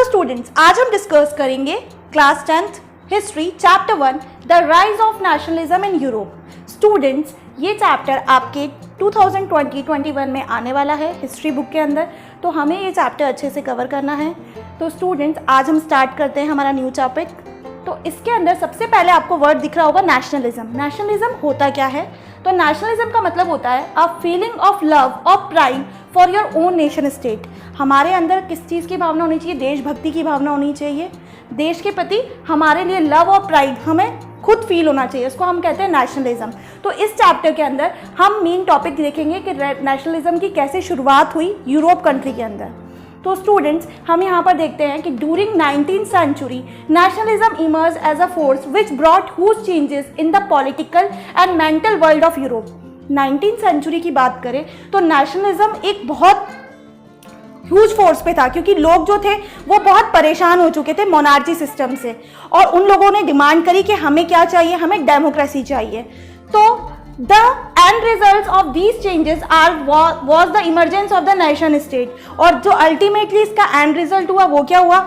Students, आज हम discuss करेंगे class 10th history chapter 1 the rise of nationalism in Europe. Students, ये chapter आपके 2020-21 में आने वाला है हिस्ट्री बुक के अंदर, तो हमें ये चैप्टर अच्छे से कवर करना है। तो स्टूडेंट्स, आज हम स्टार्ट करते हैं हमारा न्यू टॉपिक। तो इसके अंदर सबसे पहले आपको वर्ड दिख रहा होगा नेशनलिज्म। नेशनलिज्म होता क्या है? तो नेशनलिज्म का मतलब होता है अ फीलिंग ऑफ लव और pride for your own nation state. हमारे अंदर किस चीज़ की भावना होनी चाहिए? देशभक्ति की भावना होनी चाहिए। देश के प्रति हमारे लिए लव और प्राइड हमें खुद फील होना चाहिए, इसको हम कहते हैं नेशनलिज्म। तो इस चैप्टर के अंदर हम मेन टॉपिक देखेंगे कि नेशनलिज्म की कैसे शुरुआत हुई यूरोप कंट्री के अंदर। तो स्टूडेंट्स, हम यहाँ पर देखते हैं कि during 19th century nationalism emerge as a force which brought huge changes in the political and mental world of Europe. 19th century की बात करें तो नेशनलिज्म एक बहुत ह्यूज फोर्स पे था, क्योंकि लोग जो थे वो बहुत परेशान हो चुके थे मोनार्ची सिस्टम से, और उन लोगों ने डिमांड करी कि हमें क्या चाहिए, हमें डेमोक्रेसी चाहिए। तो the end results of these changes was the emergence of the nation state। और जो अल्टीमेटली इसका एंड रिजल्ट हुआ वो क्या हुआ?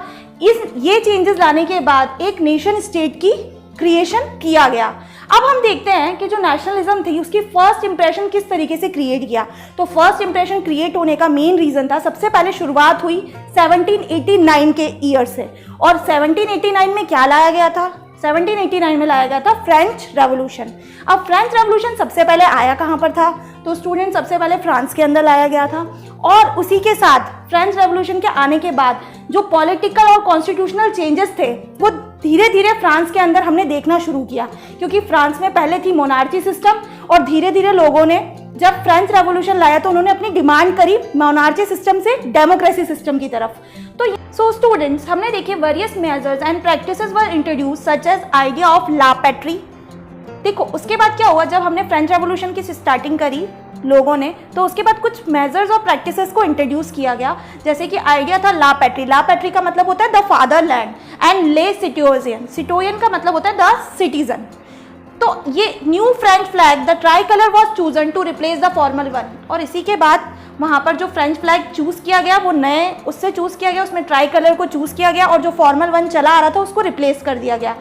ये चेंजेस लाने के बाद एक नेशन स्टेट की क्रिएशन किया गया। अब हम देखते हैं कि जो नेशनलिज्म थी उसकी फर्स्ट इंप्रेशन किस तरीके से क्रिएट किया। तो फर्स्ट इंप्रेशन क्रिएट होने का मेन रीजन था, सबसे पहले शुरुआत हुई 1789 के ईयर से। और 1789 में क्या लाया गया था? 1789 में लाया गया था फ्रेंच रेवोल्यूशन। अब फ्रेंच रेवोल्यूशन सबसे पहले आया कहाँ पर था? तो स्टूडेंट, सबसे पहले फ्रांस के अंदर लाया गया था। और उसी के साथ फ्रेंच रेवोल्यूशन के आने के बाद जो पॉलिटिकल और कॉन्स्टिट्यूशनल चेंजेस थे वो धीरे धीरे फ्रांस के अंदर हमने देखना शुरू किया, क्योंकि फ्रांस में पहले थी मोनार्ची सिस्टम, और धीरे धीरे लोगों ने जब फ्रेंच रेवोल्यूशन लाया तो उन्होंने अपनी डिमांड करी मोनार्ची सिस्टम से डेमोक्रेसी सिस्टम की तरफ। तो सो स्टूडेंट्स, हमने देखे various measures and practices were introduce such as idea of ला पैट्री। देखो, उसके बाद क्या हुआ, जब हमने फ्रेंच रेवोल्यूशन की स्टार्टिंग करी लोगों ने, तो उसके बाद कुछ मेजर्स और प्रैक्टिसेस को इंट्रोड्यूस किया गया, जैसे कि आइडिया था ला पैट्री। ला पैट्री का मतलब होता है द फादरलैंड, एंड ले सिटोयन, सिटोयन का मतलब होता है द सिटीजन। तो ये new French flag the tricolour was chosen to replace the formal one. और इसी के बाद वहाँ पर जो फ्रेंच फ्लैग चूज किया गया वो नए उससे चूज किया गया, उसमें ट्राई कलर को चूज किया गया, और जो फॉर्मल वन चला आ रहा था उसको रिप्लेस कर दिया गया।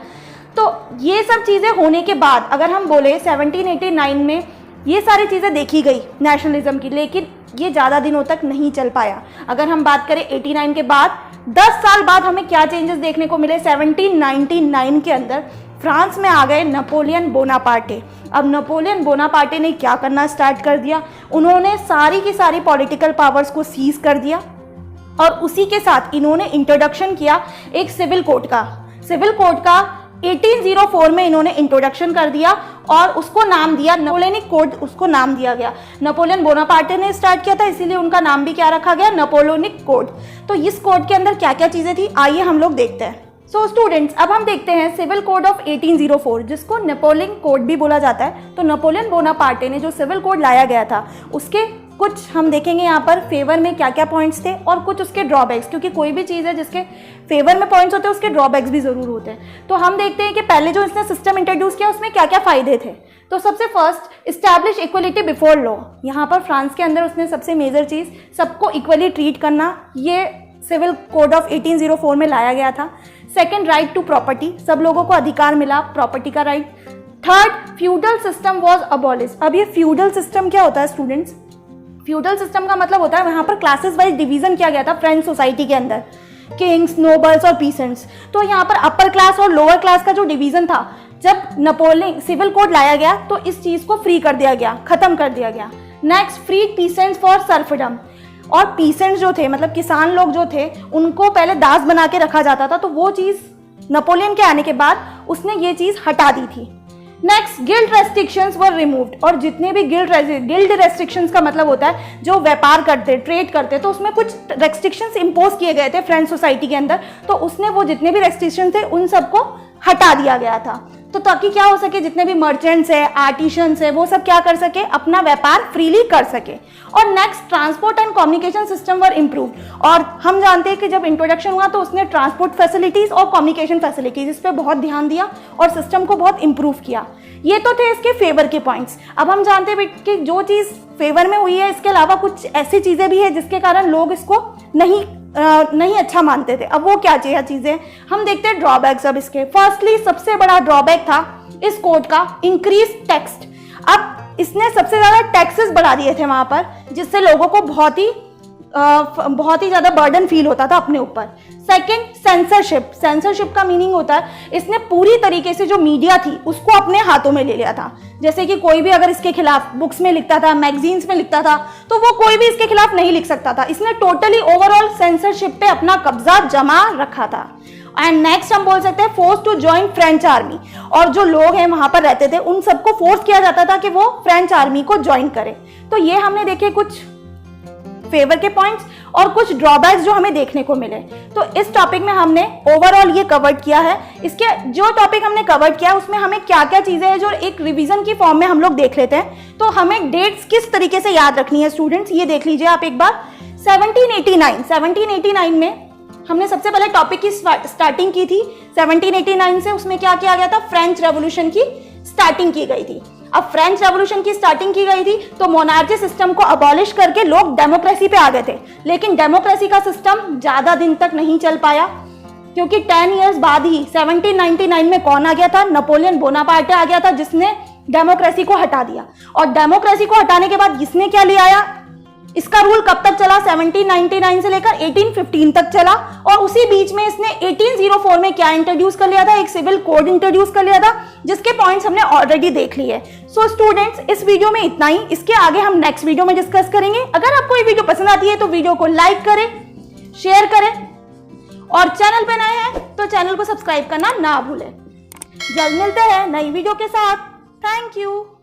तो ये सब चीज़ें होने के बाद अगर हम बोले 1789 में ये सारी चीज़ें देखी गई नेशनलिज्म की, लेकिन ये ज़्यादा दिनों तक नहीं चल पाया। अगर हम बात करें 89 के बाद 10 साल बाद हमें क्या चेंजेस देखने को मिले? 1799 के अंदर फ्रांस में आ गए नेपोलियन बोनापार्टे। अब नेपोलियन बोनापार्टे ने क्या करना स्टार्ट कर दिया? उन्होंने सारी की सारी पॉलिटिकल पावर्स को सीज कर दिया, और उसी के साथ इन्होंने इंट्रोडक्शन किया एक सिविल कोड का। सिविल कोड का 1804 में इन्होंने इंट्रोडक्शन कर दिया और उसको नाम दिया नेपोलियनिक कोड, उसको नाम दिया गया। नेपोलियन बोनापार्टे ने स्टार्ट किया था, इसीलिए उनका नाम भी क्या रखा गया? Napoleonic code. तो इस कोड के अंदर क्या क्या चीज़ें थी, आइए हम लोग देखते हैं। सो स्टूडेंट्स, अब हम देखते हैं सिविल कोड ऑफ 1804, जिसको नेपोलियन कोड भी बोला जाता है। तो नेपोलियन बोनापार्टे ने जो सिविल कोड लाया गया था उसके कुछ हम देखेंगे यहाँ पर फेवर में क्या क्या पॉइंट्स थे, और कुछ उसके ड्रॉबैक्स, क्योंकि कोई भी चीज़ है जिसके फेवर में पॉइंट्स होते हैं उसके ड्रॉबैक्स भी ज़रूर होते हैं। तो हम देखते हैं कि पहले जो इसने सिस्टम इंट्रोड्यूस किया उसमें क्या क्या फ़ायदे थे। तो सबसे first, establish equality before law. यहाँ पर फ्रांस के अंदर उसने सबसे मेजर चीज़ सबको इक्वली ट्रीट करना, ये सिविल कोड ऑफ 1804 में लाया गया था। सेकेंड, राइट टू प्रॉपर्टी, सब लोगों को अधिकार मिला प्रॉपर्टी का right. Third, feudal system was abolish. अब ये फ्यूडल सिस्टम क्या होता है स्टूडेंट्स? फ्यूडल सिस्टम का मतलब होता है वहाँ पर क्लासेस वाइज डिवीजन किया गया था फ्रेंच सोसाइटी के अंदर, किंग्स, नोबल्स और पीसेंट्स। तो यहाँ पर अपर क्लास और लोअर क्लास का जो डिवीजन था, जब नेपोलियन सिविल कोड लाया गया तो इस चीज़ को फ्री कर दिया गया, खत्म कर दिया गया। Next, free peasants for serfdom. और पीसेंट्स जो थे, मतलब किसान लोग जो थे, उनको पहले दास बना के रखा जाता था, तो वो चीज़ नेपोलियन के आने के बाद उसने ये चीज़ हटा दी थी। नेक्स्ट, गिल्ड रेस्ट्रिक्शंस वर रिमूव्ड। और जितने भी गिल्ड रेस्ट्रिक्शंस का मतलब होता है जो व्यापार करते, ट्रेड करते, तो उसमें कुछ रेस्ट्रिक्शंस इम्पोज किए गए थे फ्रेंच सोसाइटी के अंदर, तो उसने वो जितने भी रेस्ट्रिक्शन थे उन सबको हटा दिया गया था। तो ताकि क्या हो सके, जितने भी मर्चेंट्स है, आर्टिशंस है, वो सब क्या कर सके, अपना व्यापार फ्रीली कर सके। और next, transport and communication system were improved. और हम जानते हैं कि जब इंट्रोडक्शन हुआ तो उसने ट्रांसपोर्ट फैसिलिटीज और कम्युनिकेशन फैसिलिटीज इस पर बहुत ध्यान दिया और सिस्टम को बहुत इम्प्रूव किया। ये तो थे इसके फेवर के पॉइंट्स। अब हम जानते हैं कि जो चीज़ फेवर में हुई है, इसके अलावा कुछ ऐसी चीज़ें भी है जिसके कारण लोग इसको नहीं नहीं अच्छा मानते थे। अब वो क्या चीज़ें हम देखते हैं ड्रॉबैक्स अब इसके। फर्स्टली सबसे बड़ा ड्रॉबैक था इस कोड का इंक्रीज टैक्स। अब इसने सबसे ज़्यादा टैक्सेस बढ़ा दिए थे वहाँ पर, जिससे लोगों को बहुत ही ज़्यादा बर्डन फील होता था अपने ऊपर। Second, censorship. सेंसरशिप का मीनिंग होता है इसने पूरी तरीके से जो मीडिया थी उसको अपने हाथों में ले लिया था। जैसे कि कोई भी अगर इसके खिलाफ बुक्स में लिखता था, मैगजीन्स में लिखता था, तो वो कोई भी इसके खिलाफ नहीं लिख सकता था। इसने टोटली ओवरऑल सेंसरशिप पे अपना कब्जा जमा रखा था। एंड नेक्स्ट हम बोल सकते हैं force to join French army. और जो लोग हैं वहां पर रहते थे उन सबको फोर्स किया जाता था कि वो फ्रेंच आर्मी को ज्वाइन करें। तो ये हमने देखे कुछ फेवर के पॉइंट्स और कुछ ड्रॉबैक्स जो हमें देखने को मिले। तो इस टॉपिक में हमने ओवरऑल ये कवर किया है। इसके जो टॉपिक हमने कवर किया उसमें हमें क्या क्या चीजें हैं जो एक रिवीजन की फॉर्म में हम लोग देख लेते हैं। तो हमें डेट्स किस तरीके से याद रखनी है स्टूडेंट्स, ये देख लीजिए आप एक बार। 1789 में हमने सबसे पहले टॉपिक की स्टार्टिंग की थी। 1789 से उसमें क्या किया गया था, फ्रेंच रेवोल्यूशन की स्टार्टिंग की गई थी। अब फ्रेंच रेवोल्यूशन की स्टार्टिंग की गई थी तो मोनार्ची सिस्टम को अबॉलिश करके लोग डेमोक्रेसी पे आ गए थे। लेकिन डेमोक्रेसी का सिस्टम ज्यादा दिन तक नहीं चल पाया, क्योंकि 10 इयर्स बाद ही 1799 में कौन आ गया था, नेपोलियन बोनापार्टे आ गया था, जिसने डेमोक्रेसी को हटा दिया। और डेमोक्रेसी को हटाने के बाद इसने क्या ले आया, इसका रूल कब तक चला, 1799 से लेकर 1815 तक चला। और उसी बीच में इसने 1804 में क्या इंट्रोड्यूस कर लिया था, एक सिविल कोड इंट्रोड्यूस कर लिया था, जिसके पॉइंट्स हमने ऑलरेडी देख लिए। सो स्टूडेंट्स, इस वीडियो में इतना ही। इसके आगे हम नेक्स्ट वीडियो में डिस्कस करेंगे। अगर आपको ये वीडियो पसंद आती है तो वीडियो को लाइक करें, शेयर करें, और चैनल पे नए हैं तो चैनल को सब्सक्राइब करना ना भूलें। जल्द मिलते हैं नई वीडियो के साथ। Thank you.